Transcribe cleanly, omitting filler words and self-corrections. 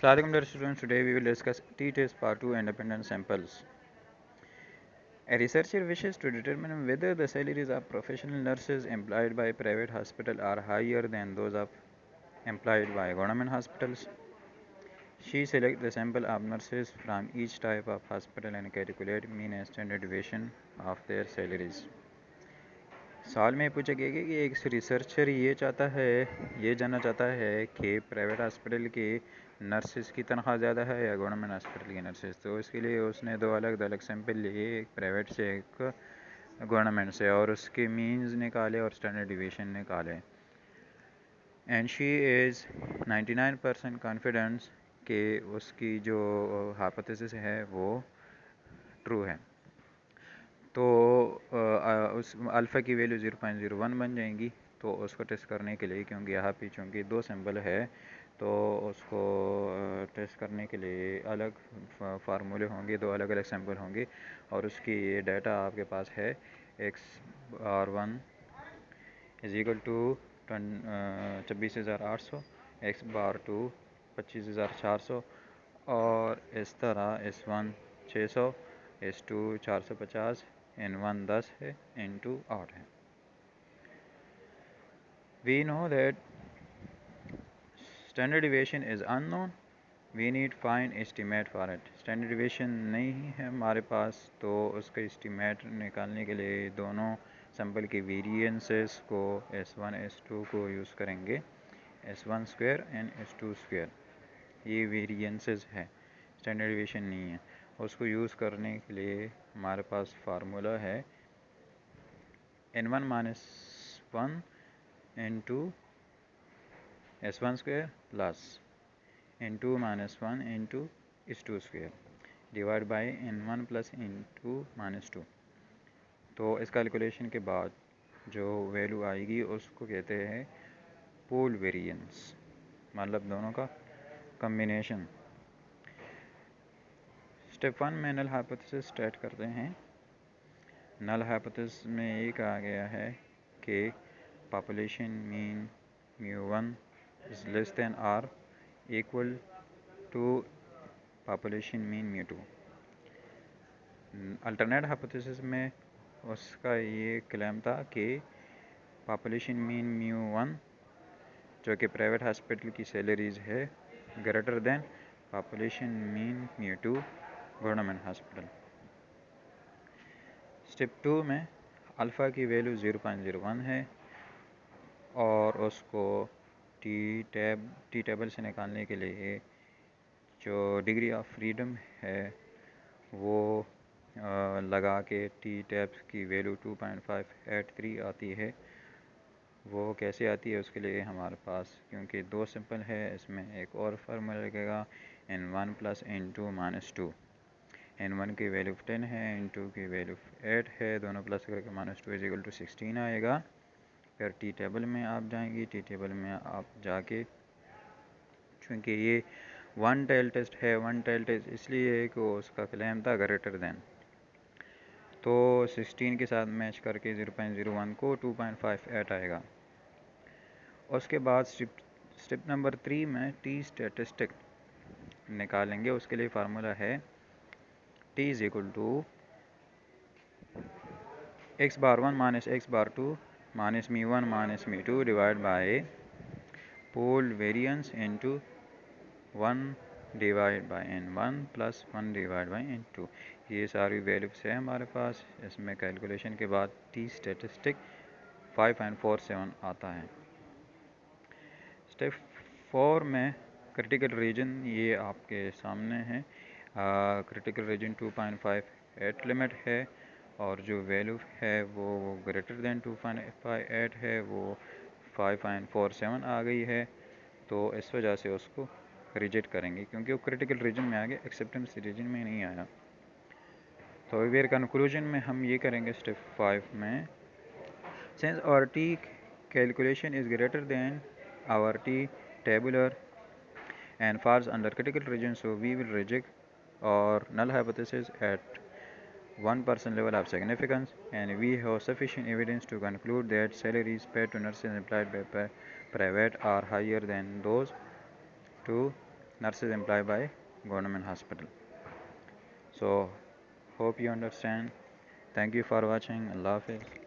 Assalamualaikum dear students, today we will discuss T-test part 2 independent samples. A researcher wishes to determine whether the salaries of professional nurses employed by private hospitals are higher than those of employed by government hospitals. She selects the sample of nurses from each type of hospital and calculate mean and standard deviation of their salaries. सवाल में पूछा गया कि एक researcher ये जानना चाहता है कि प्राइवेट हॉस्पिटल की नर्सेस की तनख्वाह ज़्यादा है या गवर्नमेंट हॉस्पिटल की नर्सेस। तो इसके लिए उसने दो अलग अलग सैंपल लिए, एक प्राइवेट से एक गवर्नमेंट से, और उसके मीन्स निकाले और स्टैंडर्ड डिवीजन निकाले। एंड शी इज़ 99% कॉन्फिडेंस कि उसकी जो हाइपोथेसिस है वो ट्रू है। तो उस अल्फ़ा की वैल्यू 0.01 बन जाएंगी। तो उसको टेस्ट करने के लिए, क्योंकि यहाँ पे चूँकि दो सैंपल है, तो उसको टेस्ट करने के लिए अलग फार्मूले होंगे, दो अलग अलग सैंपल होंगे, और उसकी ये डाटा आपके पास है। x/1 is equal to 26,800, x/2 25,400, और इस तरह S1 600, S2 450, N1 10 है, N2 8 है। We know that standard deviation is unknown. We need find estimate for it. Standard deviation नहीं है हमारे पास, तो उसका estimate निकालने के लिए दोनों सैंपल के वेरिएंसेस को S1 S2 को यूज़ करेंगे, S1 square and S2 square. ये वेरिएंसेस है, स्टैंडर्ड डिवीजन नहीं है। उसको यूज़ करने के लिए हमारे पास फार्मूला है N1 - 1 N2 S1 square plus N2 - 1 N2 S2 square divide by N1 plus N2 - 2। तो इस कैलकुलेशन के बाद जो वैल्यू आएगी उसको कहते हैं पूल वेरिएंस, मतलब दोनों का कम्बिनेशन। स्टेप 1 में नल हाइपोथेसिस स्टार्ट करते हैं। नल हाइपोथेसिस में ये कहा गया है कि population mean μ1 is less than or equal to population mean μ2। Alternate hypothesis में उसका ये क्लेम था कि पॉपुलेशन मीन μ1 जो कि प्राइवेट हॉस्पिटल की सैलरीज है greater than population mean μ2 government hospital. Step 2 में अल्फ़ा की वैल्यू 0.01 है, और उसको टी टेबल से निकालने के लिए जो डिग्री ऑफ फ्रीडम है वो लगा के टी टैब की वैल्यू 2.583 आती है। वो कैसे आती है उसके लिए हमारे पास, क्योंकि दो सिंपल है, इसमें एक और फार्मूला लगेगा N1 + N2 - 2। N1 की वैल्यू 10 है, N2 की वैल्यू 8 है, दोनों प्लस करके -2 = 16 आएगा। फिर टी टेबल में आप जाएंगे, टी टेबल में आप जाके, चूँकि ये वन टेल टेस्ट है, वन टेल टेस्ट इसलिए है कि उसका क्लेम था ग्रेटर देन, तो 16 के साथ मैच करके 0.01 को 2.58 आएगा। उसके बाद स्टेप नंबर 3 में टी स्टैटिस्टिक निकालेंगे। उसके लिए फार्मूला है T is equal to x/1 - x/2 minus μ1 minus μ2 divided by pooled variance into 1 divided by n1 plus 1 divided by n2। ये सारी वैल्यूज है हमारे पास। इसमें कैलकुलेशन के बाद T स्टैटिस्टिक 5.47 आता है। स्टेप 4 में क्रिटिकल रीजन ये आपके सामने है। क्रिटिकल रीजन 2.58 लिमिट है, और जो वैल्यू है वो ग्रेटर देन 2.58 है, वो 5.47 आ गई है। तो इस वजह से उसको रिजेक्ट करेंगे, क्योंकि वो क्रिटिकल रीजन में आ गया, एक्सेप्टेंस रीजन में नहीं आया। तो फिर कंक्लूजन में हम ये करेंगे स्टेप 5 में, since our T calculation is greater than our T tabular and falls under critical region, so we will reject or null hypothesis at 1% level of significance, and we have sufficient evidence to conclude that salaries paid to nurses employed by private are higher than those to nurses employed by government hospital. So hope you understand. Thank you for watching. Allah Hafiz.